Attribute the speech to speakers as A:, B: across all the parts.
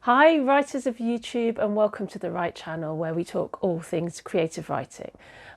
A: Hi writers of YouTube, and welcome to the Write channel where we talk all things creative writing.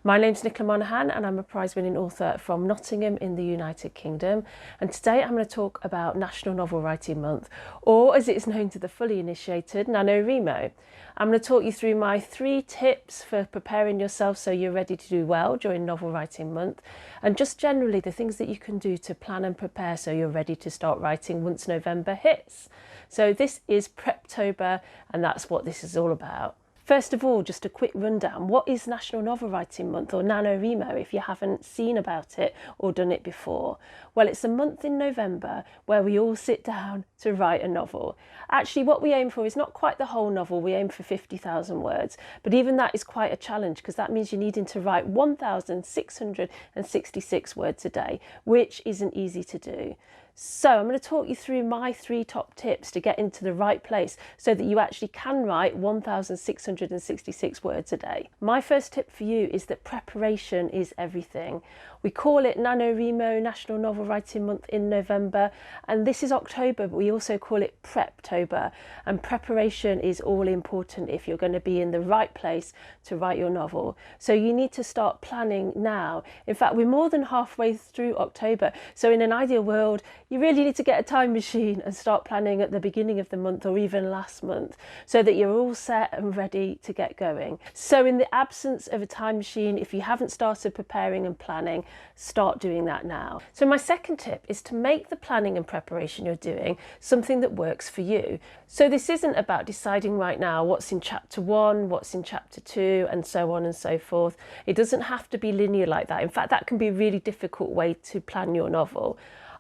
A: My name's Nicola Monaghan and I'm a prize-winning author from Nottingham in the United Kingdom, and today I'm going to talk about National Novel Writing Month, or as it is known to the fully initiated, NaNoWriMo. I'm going to talk you through my 3 tips for preparing yourself so you're ready to do well during Novel Writing Month, and just generally the things that you can do to plan and prepare so you're ready to start writing once November hits. So this is Preptober, and that's what this is all about. First of all, just a quick rundown. What is National Novel Writing Month, or NaNoWriMo, if you haven't seen about it or done it before? Well, it's a month in November where we all sit down to write a novel. Actually, what we aim for is not quite the whole novel. We aim for 50,000 words, but even that is quite a challenge because that means you're needing to write 1,666 words a day, which isn't easy to do. So I'm going to talk you through my 3 top tips to get into the right place so that you actually can write 1,666 words a day. My first tip for you is that preparation is everything. We call it NaNoWriMo, National Novel Writing Month, in November, and this is October, but we also call it Preptober, and preparation is all important if you're going to be in the right place to write your novel. So you need to start planning now. In fact, we're more than halfway through October, so in an ideal world, you really need to get a time machine and start planning at the beginning of the month or even last month so that you're all set and ready to get going. So in the absence of a time machine, if you haven't started preparing and planning, start doing that now. So my second tip is to make the planning and preparation you're doing something that works for you. So this isn't about deciding right now what's in chapter 1, what's in chapter 2, and so on and so forth. It doesn't have to be linear like that. In fact, that can be a really difficult way to plan your novel.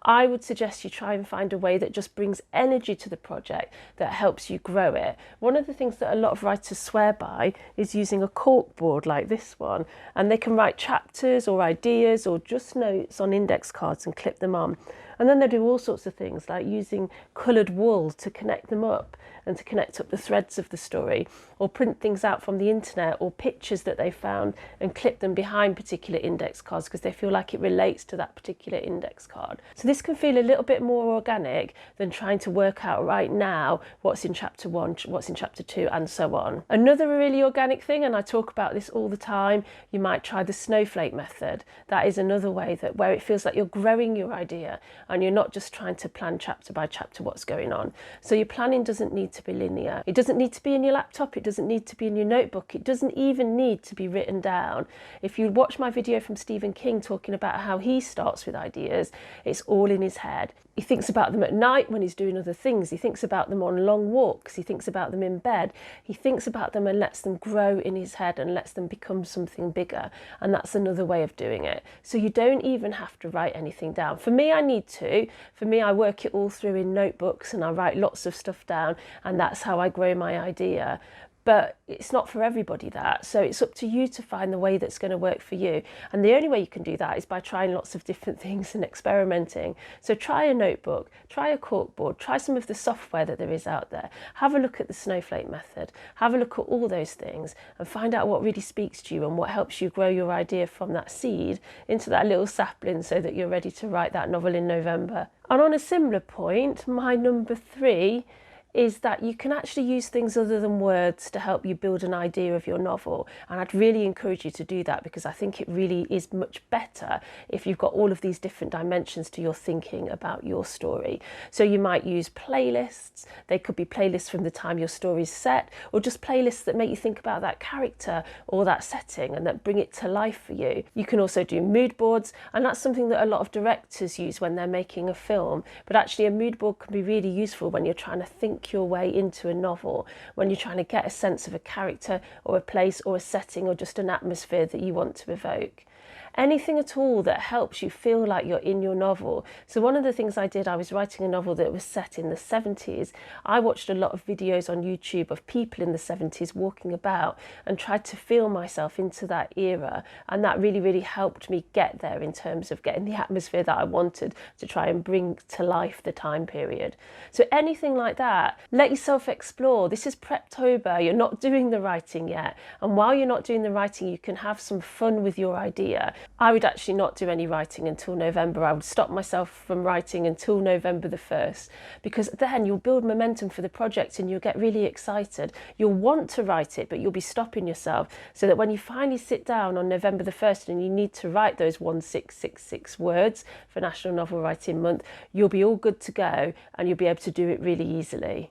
A: I would suggest you try and find a way that just brings energy to the project, that helps you grow it. One of the things that a lot of writers swear by is using a corkboard like this one, and they can write chapters or ideas or just notes on index cards and clip them on. And then they do all sorts of things like using coloured wool to connect them up and to connect up the threads of the story, or print things out from the internet or pictures that they found and clip them behind particular index cards because they feel like it relates to that particular index card. So this can feel a little bit more organic than trying to work out right now what's in chapter 1, what's in chapter 2, and so on. Another really organic thing, and I talk about this all the time, you might try the snowflake method. That is another way that where it feels like you're growing your idea and you're not just trying to plan chapter by chapter what's going on. So your planning doesn't need to be linear. It doesn't need to be in your laptop. It doesn't need to be in your notebook. It doesn't even need to be written down. If you watch my video from Stephen King talking about how he starts with ideas, it's all in his head. He thinks about them at night when he's doing other things. He thinks about them on long walks. He thinks about them in bed. He thinks about them and lets them grow in his head and lets them become something bigger. And that's another way of doing it. So you don't even have to write anything down. For me, I need to. For me, I work it all through in notebooks and I write lots of stuff down, and that's how I grow my idea. But it's not for everybody that, so it's up to you to find the way that's going to work for you. And the only way you can do that is by trying lots of different things and experimenting. So try a notebook, try a corkboard, try some of the software that there is out there. Have a look at the snowflake method, have a look at all those things and find out what really speaks to you and what helps you grow your idea from that seed into that little sapling so that you're ready to write that novel in November. And on a similar point, my number 3 is that you can actually use things other than words to help you build an idea of your novel. And I'd really encourage you to do that because I think it really is much better if you've got all of these different dimensions to your thinking about your story. So you might use playlists. They could be playlists from the time your story's set, or just playlists that make you think about that character or that setting and that bring it to life for you. You can also do mood boards, and that's something that a lot of directors use when they're making a film. But actually a mood board can be really useful when you're trying to think your way into a novel, when you're trying to get a sense of a character or a place or a setting or just an atmosphere that you want to evoke. Anything at all that helps you feel like you're in your novel. So one of the things I did, I was writing a novel that was set in the 70s. I watched a lot of videos on YouTube of people in the 70s walking about and tried to feel myself into that era. And that really, really helped me get there in terms of getting the atmosphere that I wanted to try and bring to life the time period. So anything like that, let yourself explore. This is Preptober. You're not doing the writing yet. And while you're not doing the writing, you can have some fun with your idea. I would actually not do any writing until November. I would stop myself from writing until November the 1st, because then you'll build momentum for the project and you'll get really excited. You'll want to write it, but you'll be stopping yourself, so that when you finally sit down on November the 1st and you need to write those 1666 words for National Novel Writing Month, you'll be all good to go and you'll be able to do it really easily.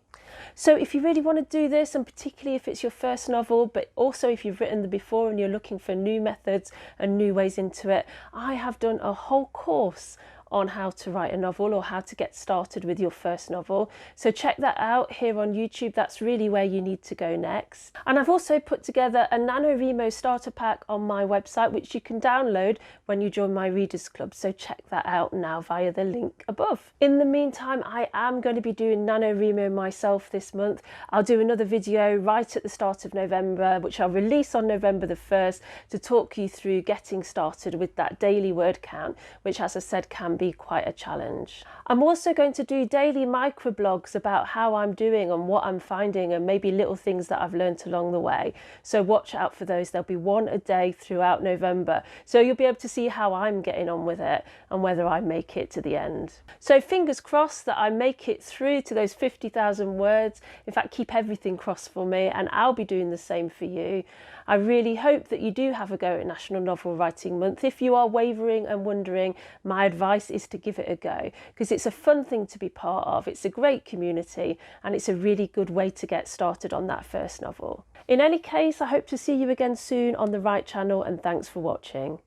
A: So if you really want to do this, and particularly if it's your first novel, but also if you've written them before and you're looking for new methods and new ways into it, I have done a whole course on how to write a novel or how to get started with your first novel. So check that out here on YouTube. That's really where you need to go next. And I've also put together a NaNoWriMo starter pack on my website, which you can download when you join my Readers Club. So check that out now via the link above. In the meantime, I am going to be doing NaNoWriMo myself this month. I'll do another video right at the start of November, which I'll release on November the 1st, to talk you through getting started with that daily word count, which, as I said, can be quite a challenge. I'm also going to do daily microblogs about how I'm doing and what I'm finding, and maybe little things that I've learned along the way. So watch out for those. There'll be one a day throughout November. So you'll be able to see how I'm getting on with it and whether I make it to the end. So fingers crossed that I make it through to those 50,000 words. In fact, keep everything crossed for me, and I'll be doing the same for you. I really hope that you do have a go at National Novel Writing Month. If you are wavering and wondering, my advice is to give it a go, because it's a fun thing to be part of. It's a great community and it's a really good way to get started on that first novel. In any case, I hope to see you again soon on the right channel, and thanks for watching.